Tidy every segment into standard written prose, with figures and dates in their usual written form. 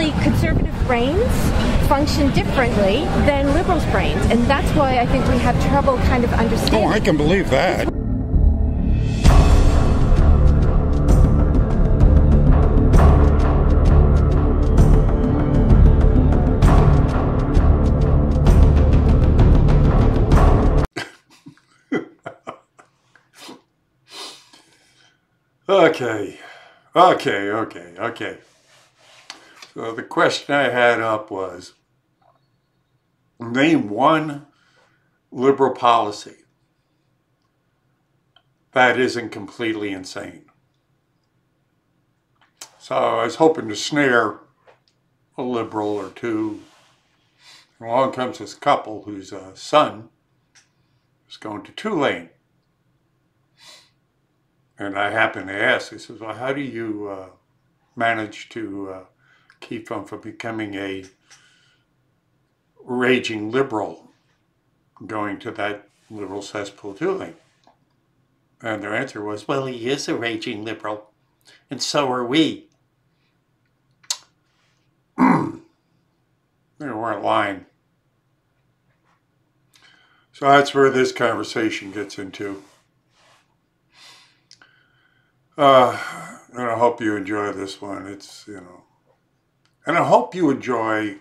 Actually, conservative brains function differently than liberals' brains, and that's why I think we have trouble kind of understanding. Oh, I can believe that. Okay. So the question I had up was, name one liberal policy that isn't completely insane. So I was hoping to snare a liberal or two. And along comes this couple whose son is going to Tulane. And I happened to ask, he says, well, how do you manage to keep them from becoming a raging liberal going to that liberal cesspool Tulane? And their answer was, well, he is a raging liberal, and so are we. They weren't lying. So that's where this conversation gets into. And I hope you enjoy this one. It's, and I hope you enjoy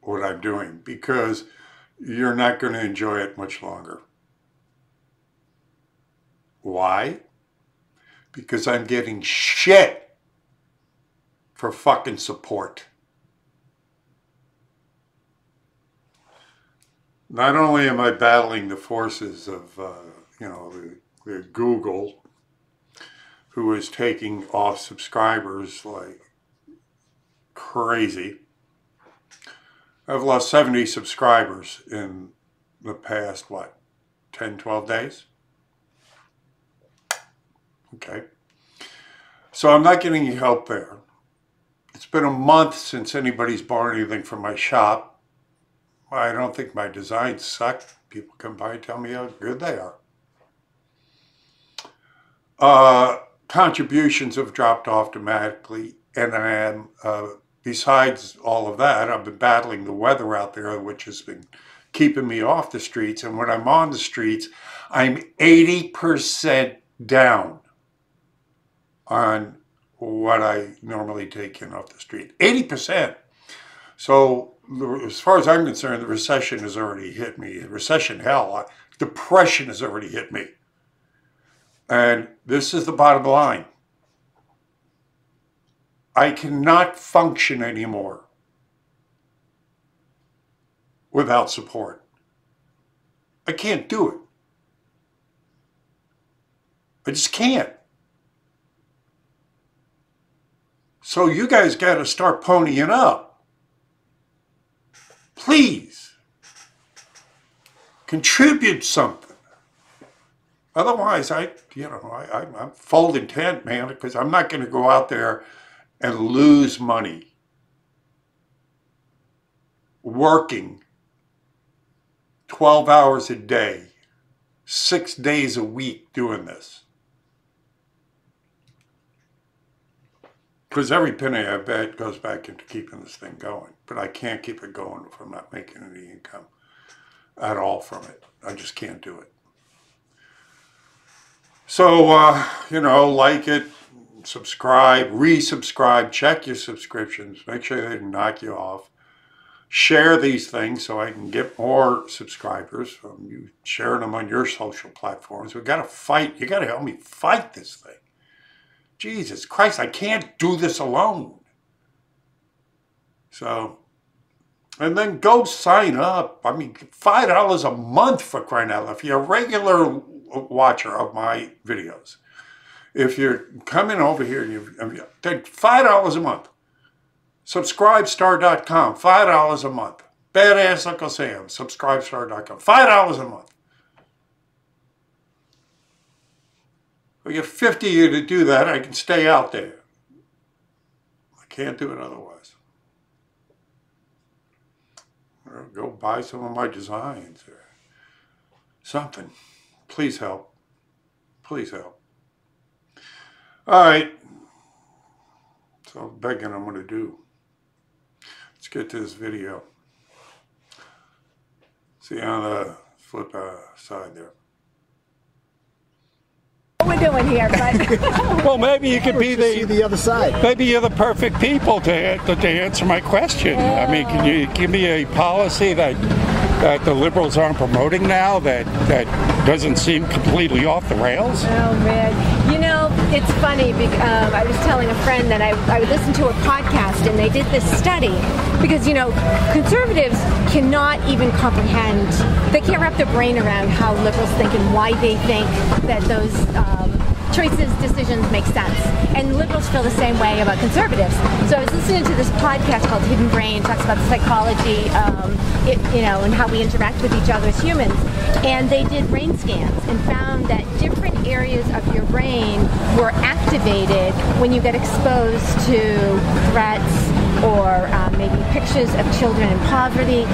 what I'm doing, because you're not going to enjoy it much longer. Why? Because I'm getting shit for fucking support. Not only am I battling the forces of, the Google, who is taking off subscribers like crazy. I've lost 70 subscribers in the past, 10, 12 days? Okay. So I'm not getting any help there. It's been a month since anybody's bought anything from my shop. I don't think my designs suck. People come by and tell me how good they are. Contributions have dropped off dramatically, and besides all of that, I've been battling the weather out there, which has been keeping me off the streets. And when I'm on the streets, I'm 80% down on what I normally take in off the street. 80%. So as far as I'm concerned, the recession has already hit me. Recession, hell, depression has already hit me. And this is the bottom line. I cannot function anymore without support. I can't do it. I just can't. So you guys got to start ponying up. Please. Contribute something. Otherwise, I'm folding tent, man, because I'm not going to go out there and lose money working 12 hours a day, 6 days a week doing this. Because every penny I bet goes back into keeping this thing going. But I can't keep it going if I'm not making any income at all from it. I just can't do it. So, like it, subscribe, resubscribe, check your subscriptions, make sure they didn't knock you off. Share these things so I can get more subscribers from you sharing them on your social platforms. We've got to fight. You got to help me fight this thing. Jesus Christ, I can't do this alone. So, and then go sign up. I mean, $5 a month, for crying out loud. If you're a regular watcher of my videos, if you're coming over here, then $5 a month. Subscribestar.com, $5 a month. Badass Uncle Sam, subscribestar.com, $5 a month. We get 50 of you to do that, I can stay out there. I can't do it otherwise. Or go buy some of my designs or something. Please help. Please help. All right. So begging I'm going to do. Let's get to this video. See on the flip side there. What we're doing here, but Well, maybe you could be the other side. maybe you're the perfect people to answer my question. I mean, can you give me a policy that the liberals aren't promoting now that doesn't seem completely off the rails? oh man, you know, it's funny because I was telling a friend that I would listen to a podcast and they did this study because, you know, conservatives cannot even comprehend, they can't wrap their brain around how liberals think and why they think that those choices, decisions make sense. And liberals feel the same way about conservatives. So I was listening to this podcast called Hidden Brain, talks about the psychology, and how we interact with each other as humans. And they did brain scans and found that different areas of your brain were activated when you get exposed to threats or maybe pictures of children in poverty.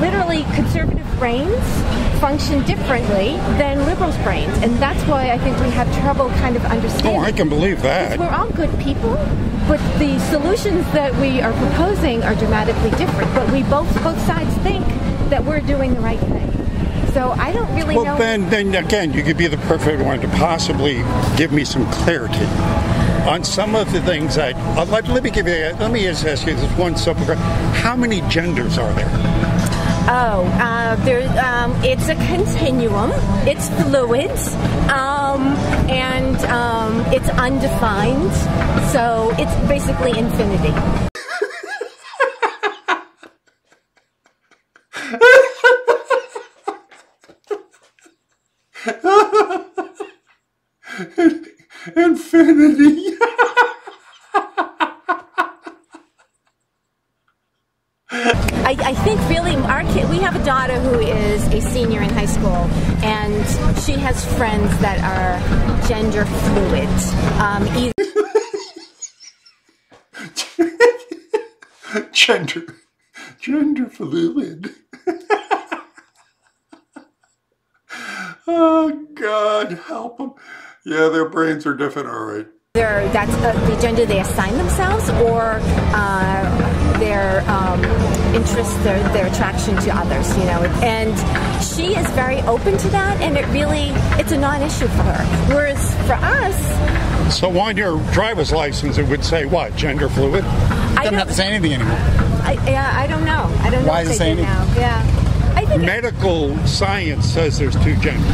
Literally, conservative brains function differently than liberals' brains, and that's why I think we have trouble kind of understanding. Oh, I can believe that. We're all good people, but the solutions that we are proposing are dramatically different. But we both sides think that we're doing the right thing. So I don't really know. Well, then again, you could be the perfect one to possibly give me some clarity on some of the things that. Let me just ask you this one simple question: how many genders are there? It's a continuum. It's fluid, and it's undefined. So it's basically infinity. Infinity. I think really our kid, we have a daughter who is a senior in high school, and she has friends that are gender fluid. Gender fluid. Oh God, help them. Yeah, their brains are different, all right. That's the gender they assign themselves, or their interests, their attraction to others, you know. And she is very open to that, and it's a non-issue for her. Whereas for us, So on your driver's license, it would say what? Gender fluid? It doesn't have to say anything anymore. I don't know. I don't know Why if does it they say do anything? now. Yeah, I think. Medical science says there's two genders.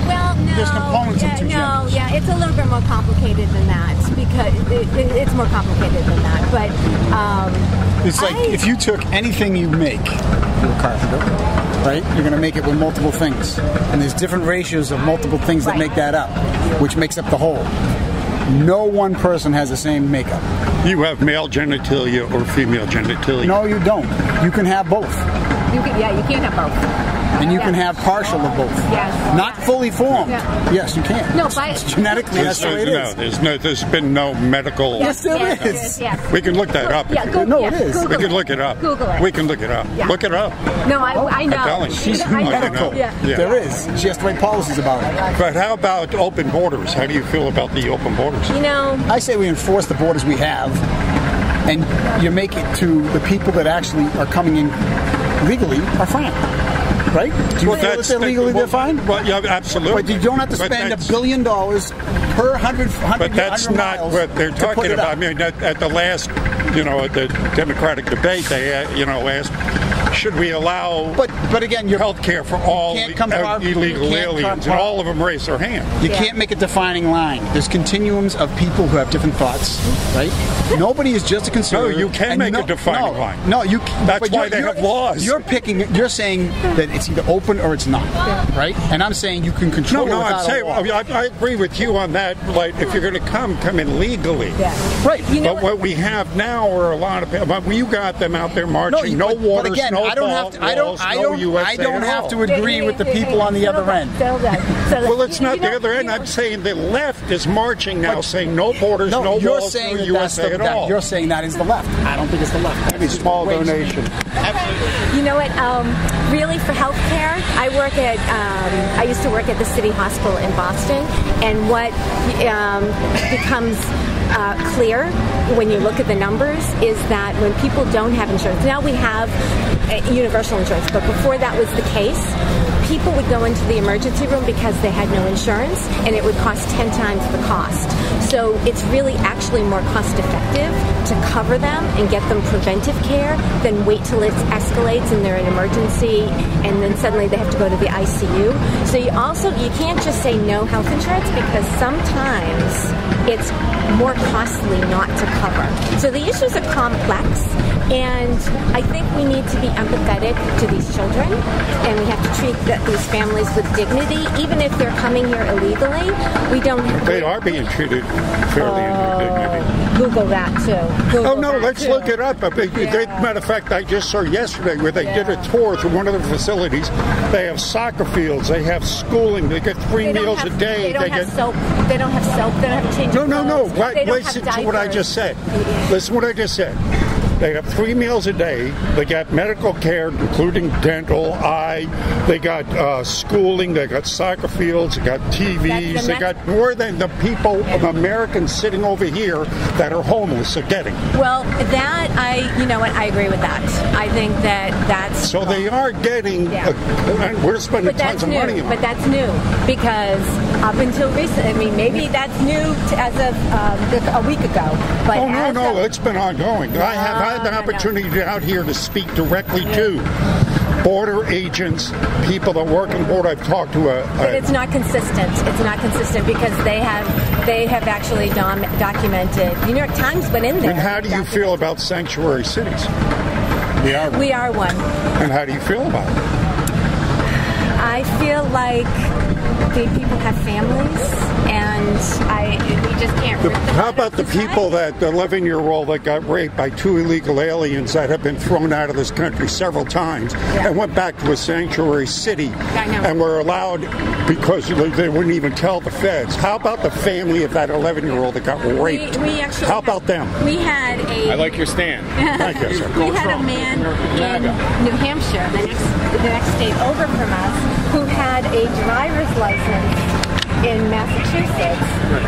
Well, no. There's components of two genders. Yeah, it's a little bit more complicated than that because it's more complicated than that. But It's like if you took anything you make, you're a carpenter, right? You're going to make it with multiple things. And there's different ratios of multiple things that Right. make that up, which makes up the whole. No one person has the same makeup. You have male genitalia or female genitalia. No, you don't. You can have both. you can't have both. And you can have partial of both. Yes. Not fully formed. Yeah. Yes, you can. No, by Genetically, that's the way it is. There's been no medical. Yes, there is. Yes. We can look that up. Yeah, No, it is. We Google can look it up. Google it. We can look it up. Yeah. Look it up. No, I know. I'm telling you. She's I know. medical. Yeah. Yeah. There is. She has to write policies about it. But how about open borders? How do you feel about the open borders? You know, I say we enforce the borders we have, and you make it to the people that actually are coming in legally are fine. Right? Do you feel that they're legally they're fine? Well, yeah, absolutely. But you don't have to spend $1 billion per 100 But that's 100 not miles what they're to put talking it about. up. I mean, at the last, at the Democratic debate, they, asked, should we allow But again, you're health care for all can't come to our- illegal you can't aliens, come- and all of them raise their hand. You can't make a defining line. There's continuums of people who have different thoughts, right? Nobody is just a conservative. No, you can and make a defining line. No, you. That's but why they have laws. You're saying that it's either open or it's not, right? And I'm saying you can control. No, it I'm without saying a law. I agree with you on that. Like, if you're going to come in legally. yeah. Right. You know But what we have now are a lot of people. But you got them out there marching. No, but waters, again, no I don't have balls, to. I don't. walls, I no don't. USA I don't at have all. to agree with the people on the other end. Well, it's not the other end. I'm saying the left is marching now, saying no borders, no you're walls, saying no that that's USA the, at all. You're saying that is the left. I don't think it's the left. Maybe small donation. You know what? Really, for healthcare, I used to work at the City Hospital in Boston, and what becomes clear when you look at the numbers is that when people don't have insurance, now we have universal insurance, but before that was the case, people would go into the emergency room because they had no insurance, and it would cost 10 times the cost. So it's really actually more cost effective to cover them and get them preventive care than wait till it escalates and they're in emergency and then suddenly they have to go to the ICU. So you can't just say no health insurance, because sometimes it's more costly not to cover. So the issues are complex, and I think we need to be empathetic to these children, and we have to treat these families with dignity, even if they're coming here illegally. They are being treated fairly with dignity. Google that too. Let's look it up. Matter of fact, I just saw yesterday where they did a tour through one of the facilities. They have soccer fields. They have schooling. They get 3 meals a day. They don't have soap. They don't have soap. They don't have change of clothes. No. Listen to what I just said. Listen to what I just said. They have 3 meals a day. They got medical care, including dental, eye. They got schooling. They got soccer fields. They got TVs. They got more than the people of Americans sitting over here that are homeless are getting. Well, I agree with that. I think that's... So they are getting... we're spending tons of money on it. But that's new, because up until recently, maybe that's new as of a week ago. But no, it's been ongoing. I have had the opportunity out here to speak directly to border agents, people that work in border. I've talked to but it's not consistent. It's not consistent because they have actually documented. New York Times went in there. And how do you feel about sanctuary cities? We are one. And how do you feel about it? I feel like gay people have families, and we just can't. How about the people the 11-year-old that got raped by 2 illegal aliens that have been thrown out of this country several times and went back to a sanctuary city and were allowed because they wouldn't even tell the feds? How about the family of that 11-year-old that got raped? How about them? We had I like your stand. Thank you, sir. We had a man in New Hampshire, the next state over from us, who had a driver's license in Massachusetts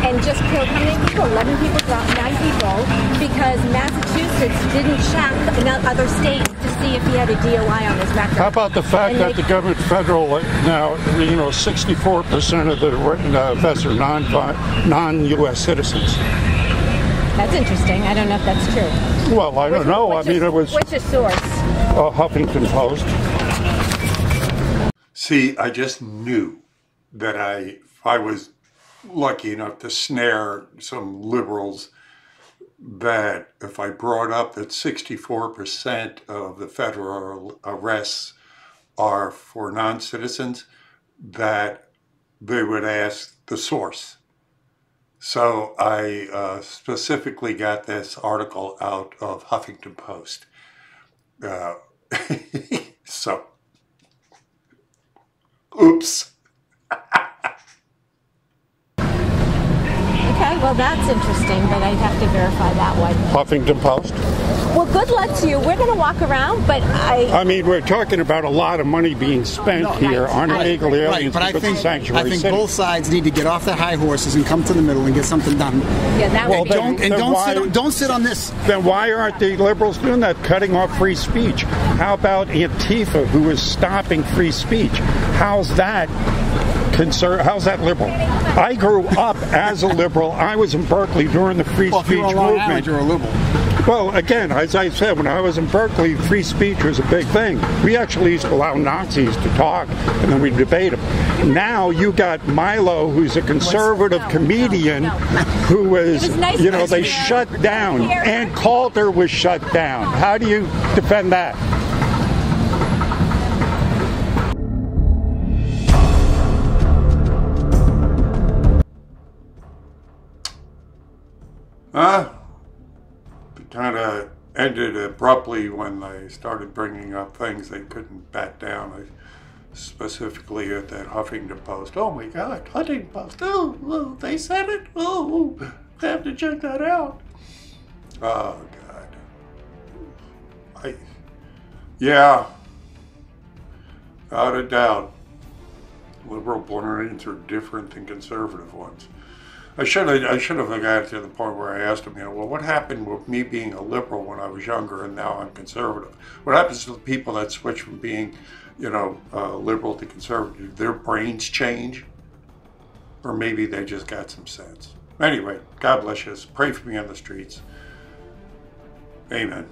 and just killed how many people? 11 people, 9 people, because Massachusetts didn't check in other states to see if he had a DOI on his record. How about the fact that the government federal now, 64% of the vets are non-U.S. citizens? That's interesting. I don't know if that's true. Well, I don't know. It was... What's your source? Huffington Post. See, I just knew that I was lucky enough to snare some liberals, that if I brought up that 64% of the federal arrests are for non-citizens, that they would ask the source. So I specifically got this article out of Huffington Post. So, oops. Okay, well that's interesting, but I'd have to verify that one. Huffington Post? Well, good luck to you. We're going to walk around, but I mean, we're talking about a lot of money being spent here on illegal aliens. But I think both sides need to get off their high horses and come to the middle and get something done. Yeah, that well, don't sit on this. Then why aren't the liberals doing that, cutting off free speech? How about Antifa, who is stopping free speech? How's that liberal? I grew up as a liberal. I was in Berkeley during the free speech movement. You're a liberal. Well, again, as I said, when I was in Berkeley, free speech was a big thing. We actually used to allow Nazis to talk, and then we'd debate them. Now you got Milo, who's a conservative comedian, who was they shut down. Ann Coulter was shut down. How do you defend that? Kind of ended abruptly when they started bringing up things they couldn't bat down. Specifically at that Huffington Post. Oh my God, Huffington Post. Oh, they said it. Oh, I have to check that out. Oh God. Yeah, without a doubt, liberal brains are different than conservative ones. I should have gotten to the point where I asked him, well, what happened with me being a liberal when I was younger and now I'm conservative? What happens to the people that switch from being, liberal to conservative? Their brains change? Or maybe they just got some sense. Anyway, God bless you. Pray for me on the streets. Amen.